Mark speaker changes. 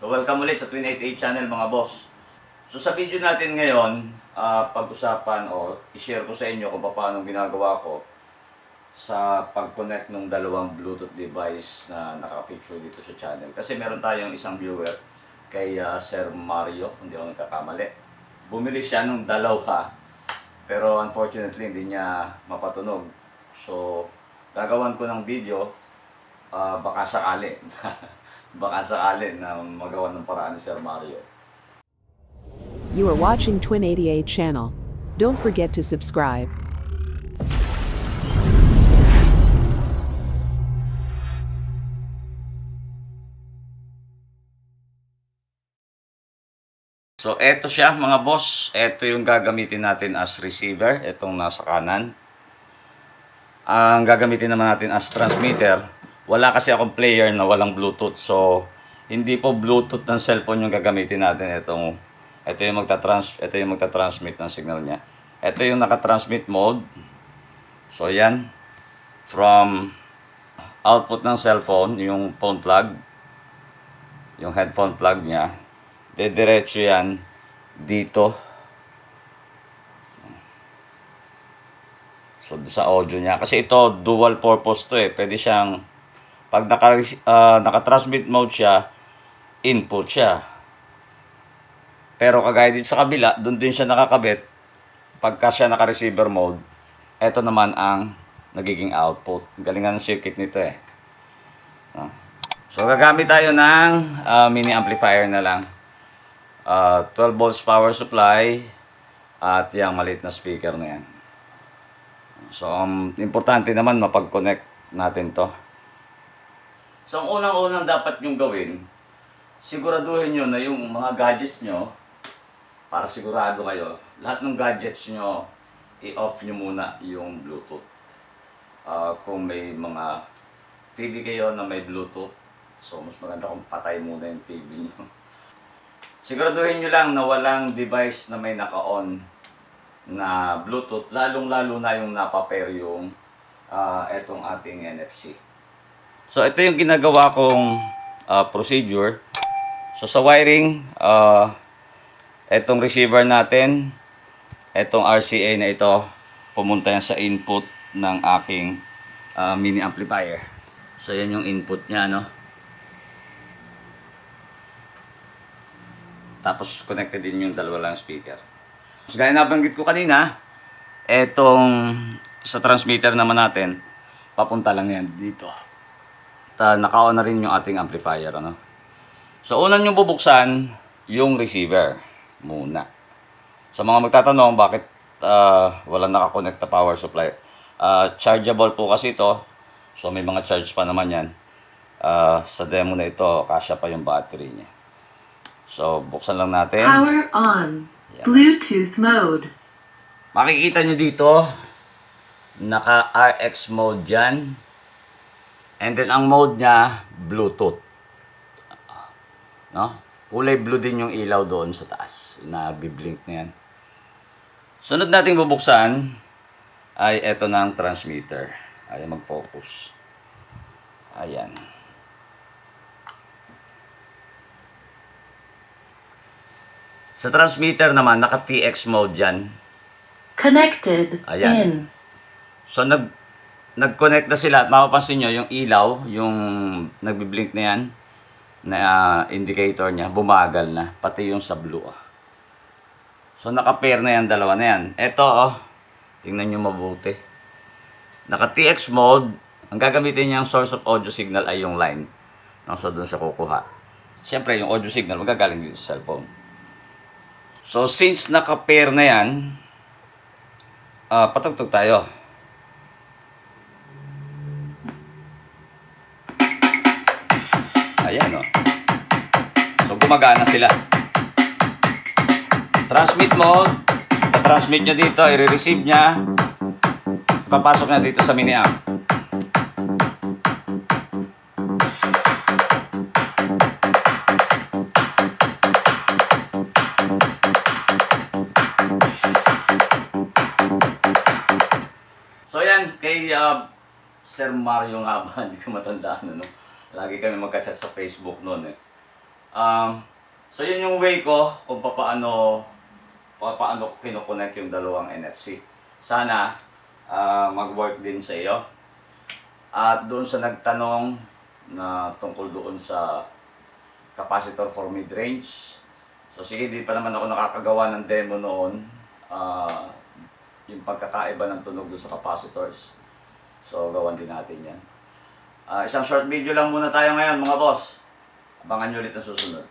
Speaker 1: So welcome ulit sa Twin 88 channel mga boss. So sa video natin ngayon, pag-usapan o i-share ko sa inyo kung paano ginagawa ko sa pag-connect ng dalawang Bluetooth device na naka-feature dito sa channel. Kasi meron tayong isang viewer kay Sir Mario, hindi ako nagkakamali. Bumili siya ng dalawa, pero unfortunately hindi niya mapatunog. So gagawan ko ng video, baka sakali. Baka sakali na magawa ng paraan ni Sir Mario.
Speaker 2: You are watching Twin 88 channel. Don't forget to subscribe.
Speaker 1: So eto siya mga boss, eto yung gagamitin natin as receiver, etong nasa kanan. Ang gagamitin naman natin as transmitter. Wala kasi akong player na walang Bluetooth. So, hindi po Bluetooth ng cellphone yung gagamitin natin. Ito yung magta-transmit ng signal niya. Ito yung naka-transmit mode. So, yan. From output ng cellphone, yung phone plug, yung headphone plug niya, diretso yan dito. So, sa audio niya. Kasi ito, dual purpose to eh. Pwede siyang pag naka-transmit mode siya, input siya. Pero kagaya dito sa kabila, doon din siya nakakabit. Pagka siya naka-receiver mode, ito naman ang nagiging output. Galingan ng circuit nito eh. So gagamit tayo ng mini amplifier na lang. 12 volts power supply at yung maliit na speaker na yan. So importante naman mapag-connect natin to. So, ang unang-unang dapat nyong gawin, siguraduhin nyo na yung mga gadgets nyo, para sigurado kayo, lahat ng gadgets nyo, i-off nyo muna yung Bluetooth. Kung may mga TV kayo na may Bluetooth, so mas maganda kung patay muna yung TV nyo. Siguraduhin nyo lang na walang device na may naka-on na Bluetooth, lalong-lalo na yung napapair yung etong ating NFC. So, ito yung ginagawa kong procedure. So, sa wiring, itong receiver natin, itong RCA na ito, pumunta yan sa input ng aking mini amplifier. So, yan yung input niya, no? Tapos, connected din yung dalawa lang speaker. So, gaya nabanggit ko kanina, itong sa transmitter naman natin, papunta lang yan dito. Naka-on na rin yung ating amplifier, ano? So, unang nyo bubuksan yung receiver muna. Sa mga magtatanong, bakit walang nakakonect na power supply? Chargeable po kasi ito. So, may mga charge pa naman yan. Sa demo na ito, kasya pa yung battery niya. So, buksan lang natin.
Speaker 3: Power on.
Speaker 1: Yan.
Speaker 3: Bluetooth mode.
Speaker 1: Makikita nyo dito, naka-RX mode dyan. And then, ang mode niya, Bluetooth. No? Kulay blue din yung ilaw doon sa taas. Nabiblink na yan. Sunod nating bubuksan ay eto na ang transmitter. Ayan, mag-focus. Ayan. Sa transmitter naman, naka-TX mode dyan.
Speaker 3: Connected.
Speaker 1: Ayan.
Speaker 3: In.
Speaker 1: So, nag-connect na sila at mapapansin nyo yung ilaw, yung nagbiblink na yan, na indicator niya, bumagal na, pati yung sa blue. So, naka-pair na yan, dalawa na yan. Ito, tingnan nyo mabuti. Naka-TX mode, ang gagamitin niyang source of audio signal ay yung line. So, doon siya kukuha. Siyempre, yung audio signal, magagaling dito sa cellphone. So, since naka-pair na yan, patugtog tayo. Ayan, o. So, gumagana sila. Transmit mode. Transmit niya dito. I-receive niya. Papasok niya dito sa mini amp. So, yan. Kay Sir Mario nga ba? Hindi ko matandaan, ano? Lagi kami magka-chat sa Facebook noon eh. So yun yung way ko kung paano kinoconnect yung dalawang NFC. Sana mag-work din sa iyo. At doon sa nagtanong na tungkol doon sa capacitor for mid-range. So sige, di pa naman ako nakakagawa ng demo noon. Yung pagkakaiba ng tunog doon sa capacitors. So gawan din natin yan. Isang short video lang muna tayo ngayon mga boss. Abangan nyo ulit ang susunod.